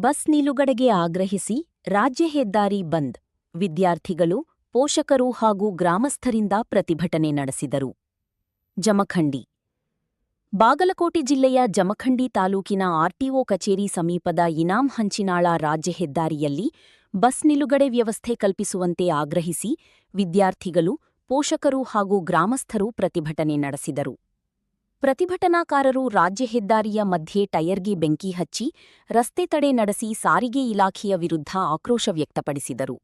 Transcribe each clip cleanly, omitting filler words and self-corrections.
Bus ನಿಲುಗಡೆಗೆ ಆಗ್ರಹಿಸಿ ರಾಜ್ಯ ಹೆದ್ದಾರಿ ಬಂದ್. ವಿದ್ಯಾರ್ಥಿಗಳು, ಪೋಷಕರು ಹಾಗೂ ಗ್ರಾಮಸ್ಥರಿಂದ ಪ್ರತಿಭಟನೆ ನಡೆಸಿದರು. ಜಮಖಂಡಿ. ಬಾಗಲಕೋಟೆ ಜಿಲ್ಲೆಯ ಜಮಖಂಡಿ ತಾಲೂಕಿನ ಆರ್ಟಿಒ ಕಚೇರಿ ಸಮೀಪದ ಇನಾಂ ಹಂಚಿನಾಳ ರಾಜ್ಯ ಹೆದ್ದಾರಿಯಲ್ಲಿ ಬಸ್ ನಿಲುಗಡೆ ವ್ಯವಸ್ಥೆ ಕಲ್ಪಿಸುವಂತೆ ಆಗ್ರಹಿಸಿ ವಿದ್ಯಾರ್ಥಿಗಳು, ಪೋಷಕರು ಹಾಗೂ ಗ್ರಾಮಸ್ಥರು ಪ್ರತಿಭಟನೆ ನಡೆಸಿದರು. ಪ್ರತಿಭಟನಾಕಾರರು ರಾಜ್ಯ ಹೆದ್ದಾರಿಯ ಮಧ್ಯೆ ಟಯರ್ಗೆ ಬೆಂಕಿ ಹಚ್ಚಿ ರಸ್ತೆ ತಡೆ ನಡೆಸಿ ಸಾರಿಗೆ ಇಲಾಖೆಯ ವಿರುದ್ಧ ಆಕ್ರೋಶ ವ್ಯಕ್ತಪಡಿಸಿದರು.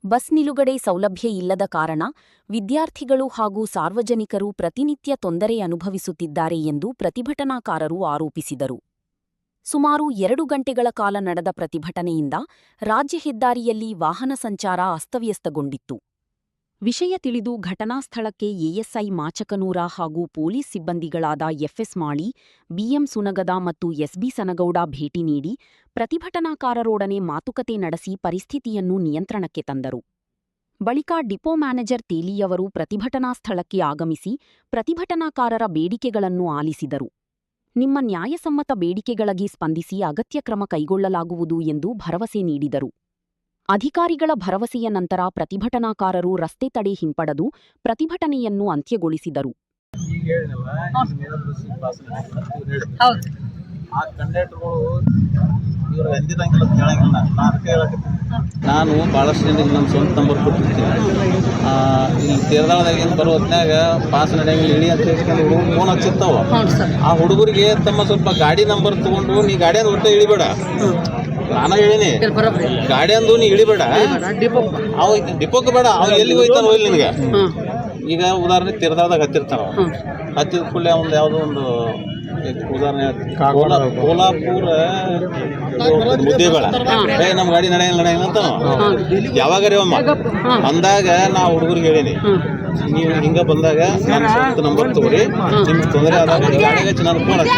ಬಸ್ ನಿಲುಗಡೆ ಸೌಲಭ್ಯ ಇಲ್ಲದ ಕಾರಣ ವಿದ್ಯಾರ್ಥಿಗಳು ಹಾಗೂ ಸಾರ್ವಜನಿಕರು ಪ್ರತಿನಿತ್ಯ ತೊಂದರೆ ಅನುಭವಿಸುತ್ತಿದ್ದಾರೆ ಎಂದು ಪ್ರತಿಭಟನಾಕಾರರು ಆರೋಪಿಸಿದರು. ಸುಮಾರು 2 ಗಂಟೆಗಳ ಕಾಲ ನಡೆದ ಪ್ರತಿಭಟನೆಯಿಂದ ರಾಜ್ಯ ಹೆದ್ದಾರಿಯಲ್ಲಿ ವಾಹನ ಸಂಚಾರ ಅಸ್ತವ್ಯಸ್ತಗೊಂಡಿತ್ತು. ವಿಷಯ ತಿಳಿದು ಘಟನಾ ಸ್ಥಳಕ್ಕೆ ಎಎಸ್ಐ ಮಾಚಕನೂರ ಹಾಗೂ ಪೊಲೀಸ್ ಸಿಬ್ಬಂದಿಗಳಾದ ಎಫ್ಎಸ್ ಮಾಳಿ, ಬಿಎಂ ಸುನಗದ ಮತ್ತು ಎಸ್ಬಿ ಸನಗೌಡ ಭೇಟಿ ನೀಡಿ ಪ್ರತಿಭಟನಾಕಾರರೊಡನೆ ಮಾತುಕತೆ ನಡೆಸಿ ಪರಿಸ್ಥಿತಿಯನ್ನು ನಿಯಂತ್ರಣಕ್ಕೆ ತಂದರು. ಬಳಿಕ ಡಿಪೋ ಮ್ಯಾನೇಜರ್ ತೇಲಿಯವರು ಪ್ರತಿಭಟನಾ ಸ್ಥಳಕ್ಕೆ ಆಗಮಿಸಿ ಪ್ರತಿಭಟನಾಕಾರರ ಬೇಡಿಕೆಗಳನ್ನು ಆಲಿಸಿದರು. ನಿಮ್ಮ ನ್ಯಾಯಸಮ್ಮತ ಬೇಡಿಕೆಗಳಿಗೆ ಸ್ಪಂದಿಸಿ ಅಗತ್ಯ ಕ್ರಮ ಕೈಗೊಳ್ಳಲಾಗುವುದು ಎಂದು ಭರವಸೆ ನೀಡಿದರು. ಅಧಿಕಾರಿಗಳ ಭರವಸೆಯ ನಂತರ ಪ್ರತಿಭಟನಾಕಾರರು ರಸ್ತೆ ತಡೆ ಹಿಂಪಡೆದು ಪ್ರತಿಭಟನೆಯನ್ನು ಅಂತ್ಯಗೊಳಿಸಿದರು. ನಾನು ಭಾಳಷ್ಟು ಜನರಿಗೆ ನಮ್ಮ ಸ್ವಂತ ನಂಬರ್ ಕೊಟ್ಟಿರ್ತೀನಿ. ಇಲ್ಲಿ ತೀರ್ದಾಳದಾಗ ಬರೋ ಹೊತ್ನಾಗ ಪಾಸ್ ನಡೆಯಂಗಿಲ್ಲ ಇಳಿ ಅಂತ ಹೇಳ್ಕೊಂಡು ಹುಡುಗರು ಫೋನ್ ಹಚ್ಚಿರ್ತಾವ. ಆ ಹುಡುಗರಿಗೆ ತಮ್ಮ ಸ್ವಲ್ಪ ಗಾಡಿ ನಂಬರ್ ತೊಗೊಂಡು ನೀ ಗಾಡಿ ಅಂದ್ ಒಟ್ಟು ಇಳಿಬೇಡ, ನಾನು ಹೇಳಿನಿ ಗಾಡಿ ಅಂದು ನೀ ಇಳಿಬೇಡ, ಅವ ಡಿಪೋಕ್ಕೆ ಬೇಡ, ಅವ ಎಲ್ಲಿಗೆ ಹೋಯ್ತಾನ ಹೋಗ್ಲಿ ನಿನಗೆ. ಈಗ ಉದಾಹರಣೆ ತೀರ್ದಾಳದಾಗ ಹತ್ತಿರ್ತಾನ, ಹತ್ತಿದ ಕೂಡಲೇ ಒಂದು ಯಾವುದೋ ಒಂದು ಉದಾಹರಣೆ ಕೋಲಾಪುರ ಮುದ್ದೇಬೇಡ, ನಮ್ಮ ಗಾಡಿ ನಡೆಯಂಗಿಲ್ಲ ಅಂತ ಯಾವಾಗಾರ ಒಮ್ಮ ಅಂದಾಗ ನಾ ಹುಡುಗರಿಗೆ ಹೇಳೀನಿ, ನೀವು ಹಿಂಗೆ ಬಂದಾಗ ನಾನು ಸ್ವಂತ ನಂಬರ್ ತಗೋರಿ, ನಿಮ್ಗೆ ತೊಂದರೆ ಆದಾಗ ಗಾಡಿಗೆ ಹಚ್ಚಿ ನಾನು ಫೋನ್ ಹಚ್ಚಿ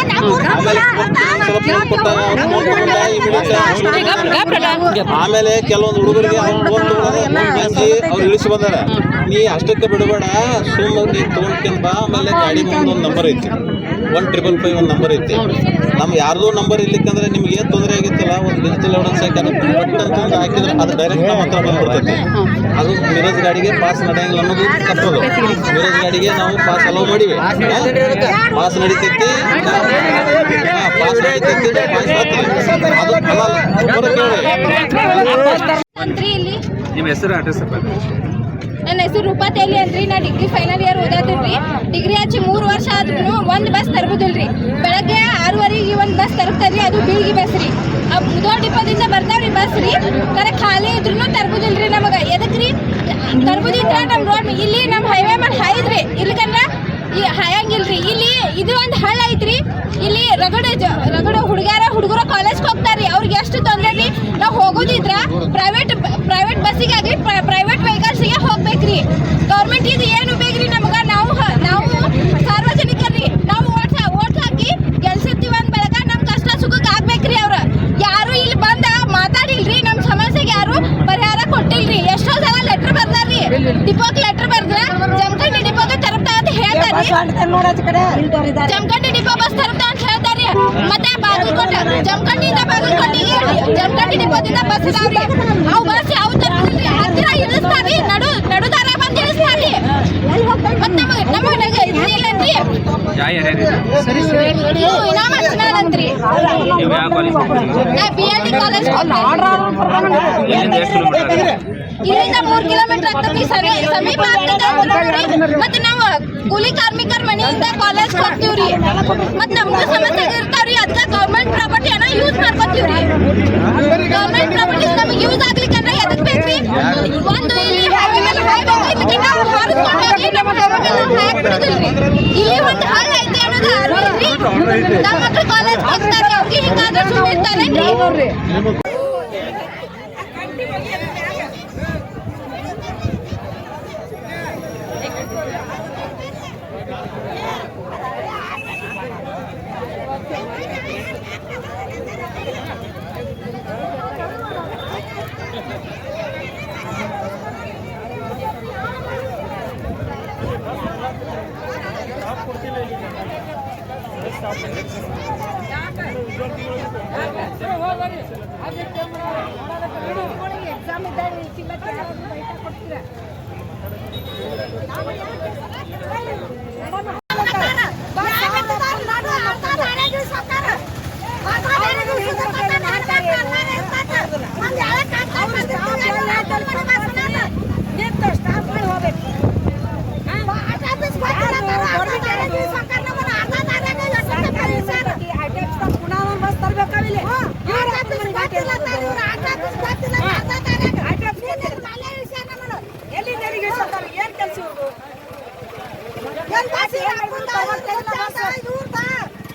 ಆಮೇಲೆ ಕೆಲವೊಂದು ಹುಡುಗರಿಗೆ ಫೋನ್ ತಗೊಂಡು ಅವ್ರು ಇಳಿಸಿ ಬಂದಾರ. ನೀ ಅಷ್ಟಕ್ಕೆ ಬಿಡಬೇಡ, ಸುಮ್ಮನೆ ನೀ ತೊಗೊಂಡ್ಕೊಂಡ್ ಬಾ. ಆಮೇಲೆ ಗಾಡಿ ಮುಂದೆ ಒಂದು ನಂಬರ್ ಐತಿ, 1555 ಒಂದು ನಂಬರ್ ಐತಿ. ನಮ್ಮ ಯಾರ್ದೋ ನಂಬರ್ ಇರ್ಲಿಕ್ಕಂದ್ರೆ ನಿಮ್ಗೆ ಏನು ತೊಂದರೆ ಆಗಿತ್ತಲ್ಲ, ಒಂದು ಡಿಜಿಟಲ್ ಎವಿಡೆನ್ಸ್ ಬಟ್ ಅಂತಂದು ಹಾಕಿದ್ರೆ ಅದು ಡೈರೆಕ್ಟ್ ನಮ್ಮ ಹತ್ರ ಬಂದ್ಬಿಡ್ತೈತಿ. ಅದು ಮಿರಜ್ ಗಾಡಿಗೆ ಪಾಸ್ ನಡೆಯಂಗಿಲ್ಲ ಅನ್ನೋದು ತಪ್ಪದು. ಮಿರಜ್ ಗಾಡಿಗೆ ನಾವು ಪಾಸ್ ಅಲೋ ಮಾಡಿವಿ, ಪಾಸ್ ನಡೀತೈತಿ, ಪಾಸ್ ನಡೀತೈತಿ, ಅದು ನಿಮ್ಮ ಹೆಸರು ಅಡ್ರೆಸ್? ನನ್ನ ಹೆಸರು ರೂಪಾ ತೇಲಿ ಅಂದ್ರಿ. ನಾ ಡಿಗ್ರಿ ಫೈನಲ್ ಇಯರ್ ಓದಾದ್ರಿ. ಡಿಗ್ರಿ ಹಚ್ಚಿ 3 ವರ್ಷ ಆದ್ರೂ ಒಂದು ಬಸ್ ತರಬಹುದಿಲ್ರಿ. ಬೆಳಗ್ಗೆ 6:15 ಒಂದು ಬಸ್ ತರುತ್ತದ್ರಿ, ಅದು ಬೀಳ್ಗಿ ಬಸ್ ರೀ. ಮುದೋಳ ಡಿಪೋದಿಂದ ಬರ್ತಾವ್ರಿ ಬಸ್ ರೀ. ಕರೆಕ್ಟ್ ಖಾಲಿ ಇದ್ರೂ ತರಬಹುದಿಲ್ರಿ. ನಮಗೆ ಎದಕ್ರಿ ತರಬಹುದಿದ್ರ ನಮ್ಮ ರೋಡ್ ಇಲ್ಲಿ ನಮ್ಮ ಹೈವೇ ಮಾಡಿ ಹಾಯ್ದ್ರಿ, ಇಲ್ಲಿಕಂದ್ರ ಹಾಯಂಗಿಲ್ರಿ. ಇಲ್ಲಿ ಇದು ಒಂದು ಹಳ್ಳ ಐತ್ರಿ. ಇಲ್ಲಿ ರಗಡ ಹುಡುಗರು ಕಾಲೇಜ್ಗೆ ಹೋಗ್ತಾರ್ರಿ. ಅವ್ರಿಗೆ ಎಷ್ಟು ತೊಂದರೆ ರೀ. ನಾವು ಹೋಗೋದಿದ್ರ ಪ್ರೈವೇಟ್ ಬಸ್ಸಿಗಾಗ್ಲಿ ಪ್ರೈವೇಟ್ ವೆಹಿಕಲ್ಸಿಗೆ ಹೋಗ್ಬೇಕ್ರಿ. ಗೌರ್ಮೆಂಟಿಗೆ ಏನು ಬೇಕ್ರಿ ನಮ್ಗೆ? ನಾವು ಸಾರ್ವಜನಿಕರಿ, ನಾವು ಓಟ್ ಹಾಕಿ ಗೆಲ್ಸಿರ್ತೀವಿ ಅಂದ ಬೆಳಗ ನಮ್ಮ ಕಷ್ಟ ಸುಖಕ್ಕೆ ಆಗ್ಬೇಕ್ರಿ. ಅವ್ರು ಯಾರು ಇಲ್ಲಿ ಬಂದ ಮಾತಾಡಿಲ್ರಿ, ನಮ್ಮ ಸಮಸ್ಯೆಗೆ ಯಾರು ಪರಿಹಾರ ಕೊಟ್ಟಿಲ್ರಿ. ಎಷ್ಟೋ ಜನ ಲೆಟರ್ ಬರ್ದಾರ್ರಿ, ಡಿಪೋಗೆ ಲೆಟರ್ ಬರ್ದ್ರ ಜಮಖಂಡಿ ಡಿಪೋಗೆ ತರಪ್ತಾ ಅಂತ ಹೇಳ್ತಾರ್ರಿ. ಜಮಖಂಡಿ ಡಿಪೋ ಬಸ್ ತರಪ್ತಾ ಅಂತ ಹೇಳ್ತಾರ್ರಿ. ಮತ್ತೆ ಬಾಗಲಕೋಟೆ ಜಮಖಂಡಿಯಿಂದ ಬಾಗಲಕೋಟೆಗೆ ಜಮಖಂಡಿ ಡಿಪೋದಿಂದ ಬಸ್ ಇದಾವ್ರಿ. ಅವು ಬಸ್ ಯಾವ ತರಪ್ರಿ ಹತ್ತಿರ ಇಳಿಸ್ತಾರ್ರಿ, ನಡುದಾರ ಬಂದು ಇಳಿಸ್ತಾರ್ರಿ. ಮತ್ತೆ ನಮಗೆ ಇಲ್ಲಂತ್ರಿ ಇನಾಮ ಹಚ್ಚನಾಳಂತ್ರಿ. ನಾ BLD ಕಾಲೇಜ್ ಇಲ್ಲಿಂದ 3 ಕಿಲೋಮೀಟರ್ ಆಗ್ತದೆ, ಸಮೀಪ ಆಗ್ತದೆ. ಮತ್ತೆ ನಾವು ಕೂಲಿ ಕಾರ್ಮಿಕರ ಮನೆಯಿಂದ ಕಾಲೇಜ್ ಹೋಗ್ತೀವ್ರಿ. ಮತ್ತೆ ನಮ್ಗೂ ಸಮಸ್ಯೆ ಇರ್ತಾವ್ರಿ. ಅದಕ್ಕೆ ಗೌರ್ಮೆಂಟ್ ಪ್ರಾಪರ್ಟಿಯನ್ನ ಯೂಸ್ ಮಾಡ್ಕೊತೀವ್ರಿ. ಗೌರ್ಮೆಂಟ್ ಪ್ರಾಪರ್ಟಿ ನಮಗೆ ಯೂಸ್ ಆಗ್ಲಿಕ್ಕಂದ್ರೆ ಎದಕ್ ಬೇಕ್ರಿ? ಒಂದು ಇಲ್ಲಿ ಹೈವೇ ಮೇಲೆ ಇಲ್ಲಿ ಒಂದು ಹಾಳ ಐತಿ ಅನ್ನೋದು ಅರಿವಿಲ್ರಿ. ನಮ್ಮ ಮಕ್ಕಳು ಕಾಲೇಜ್ ಹೋಗ್ತಾರೆ, ಅವ್ರಿಗೆ ಹಿಂಗಾದ್ರೆ ಸುಮ್ಮಿರ್ತಾರೇನ್ರಿ?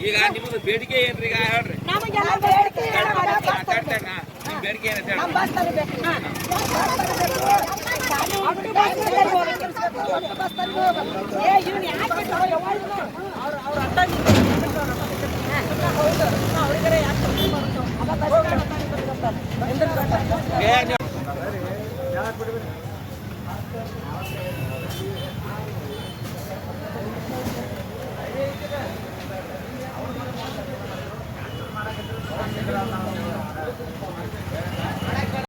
ಈಗ ನಿಮ್ಮದು ಬೇಡಿಕೆ ಏನ್ರಿ ಈಗ ಹೇಳ್ರಿ ಬೇಡಿಕೆ ಏನಂತ ಹೇಳಿ Gracias.